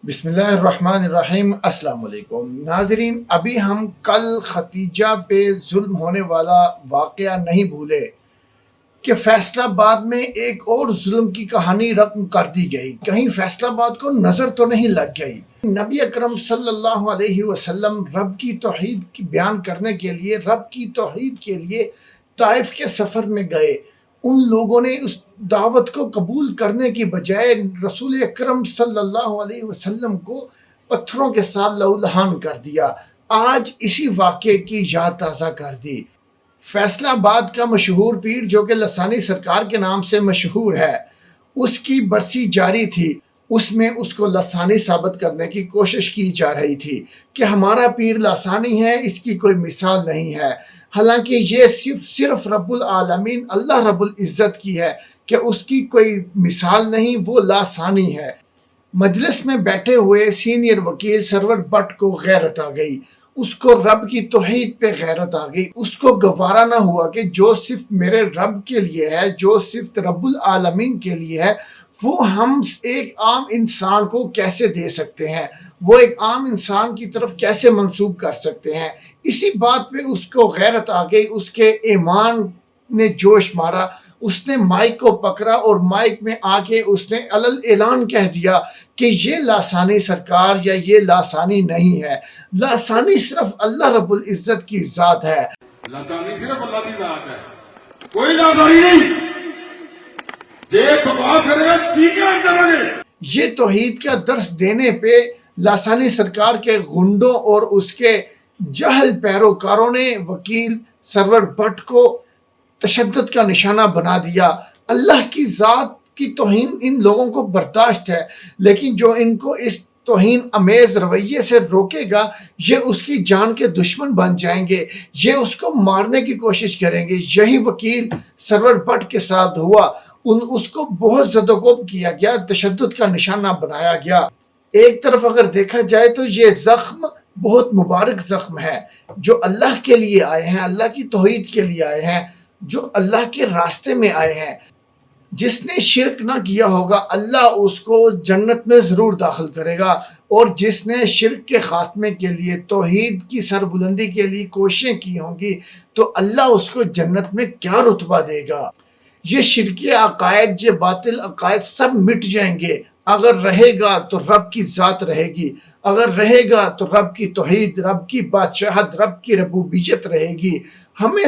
بسم اللہ الرحمن الرحیم۔ السلام علیکم ناظرین، ابھی ہم کل ختیجہ پہ ظلم ہونے والا واقعہ نہیں بھولے کہ فیصل آباد میں ایک اور ظلم کی کہانی رقم کر دی گئی۔ کہیں فیصل آباد کو نظر تو نہیں لگ گئی؟ نبی اکرم صلی اللہ علیہ وسلم رب کی توحید کی بیان کرنے کے لیے، رب کی توحید کے لیے طائف کے سفر میں گئے۔ ان لوگوں نے اس دعوت کو قبول کرنے کی بجائے رسول اکرم صلی اللہ علیہ وسلم کو پتھروں کے ساتھ لہولہان کر دیا۔ آج اسی واقعے کی یاد تازہ کر دی۔ فیصل آباد کا مشہور پیر جو کہ لسانی سرکار کے نام سے مشہور ہے، اس کی برسی جاری تھی۔ اس میں اس کو لسانی ثابت کرنے کی کوشش کی جا رہی تھی کہ ہمارا پیر لسانی ہے، اس کی کوئی مثال نہیں ہے۔ حالانکہ یہ صرف رب العالمین اللہ رب العزت کی ہے کہ اس کی کوئی مثال نہیں، وہ لسانی ہے۔ مجلس میں بیٹھے ہوئے سینئر وکیل سرور بٹ کو غیرت آ گئی، اس کو رب کی توحید پہ غیرت آ گئی۔ اس کو گوارا نہ ہوا کہ جو صرف میرے رب کے لیے ہے، جو صرف رب العالمین کے لیے ہے، وہ ہم ایک عام انسان کو کیسے دے سکتے ہیں، وہ ایک عام انسان کی طرف کیسے منسوب کر سکتے ہیں۔ اسی بات پہ اس کو غیرت آ گئی، اس کے ایمان نے جوش مارا۔ اس نے مائک کو پکڑا اور مائک میں آ کے اس نے علل اعلان کہہ دیا کہ یہ لسانی سرکار یا یہ لسانی نہیں ہے، لسانی صرف اللہ رب العزت کی ذات ہے۔ لسانی صرف اللہ کی ذات ہے، کوئی لسانی نہیں۔ یہ بکواس کرے گا یہ توحید کا درس دینے پہ لسانی سرکار کے غنڈوں اور اس کے جہل پیروکاروں نے وکیل سرور بٹ کو تشدد کا نشانہ بنا دیا۔ اللہ کی ذات کی توہین ان لوگوں کو برداشت ہے، لیکن جو ان کو اس توہین امیز رویے سے روکے گا، یہ اس کی جان کے دشمن بن جائیں گے، یہ اس کو مارنے کی کوشش کریں گے۔ یہی وکیل سرور بٹ کے ساتھ ہوا، اس کو بہت زدوکوب کیا گیا، تشدد کا نشانہ بنایا گیا۔ ایک طرف اگر دیکھا جائے تو یہ زخم بہت مبارک زخم ہے، جو اللہ کے لیے آئے ہیں، اللہ کی توحید کے لیے آئے ہیں، جو اللہ کے راستے میں آئے ہیں۔ جس نے شرک نہ کیا ہوگا اللہ اس کو جنت میں ضرور داخل کرے گا، اور جس نے شرک کے خاتمے کے لیے، توحید کی سربلندی کے لیے کوششیں کی ہوں گی، تو اللہ اس کو جنت میں کیا رتبہ دے گا۔ یہ شرکی عقائد، یہ باطل عقائد سب مٹ جائیں گے۔ اگر رہے گا تو رب کی ذات رہے گی، اگر رہے گا تو رب کی توحید، رب کی بادشاہت، رب کی ربوبیت رہے گی۔ ہمیں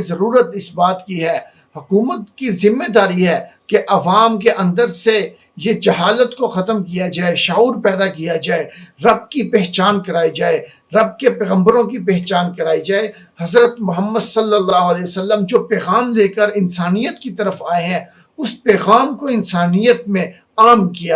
ضرورت اس بات کی ہے، حکومت کی ذمہ داری ہے کہ عوام کے اندر سے یہ جہالت کو ختم کیا جائے، شعور پیدا کیا جائے، رب کی پہچان کرائی جائے، رب کے پیغمبروں کی پہچان کرائی جائے۔ حضرت محمد صلی اللہ علیہ وسلم جو پیغام لے کر انسانیت کی طرف آئے ہیں، اس پیغام کو انسانیت میں عام کیا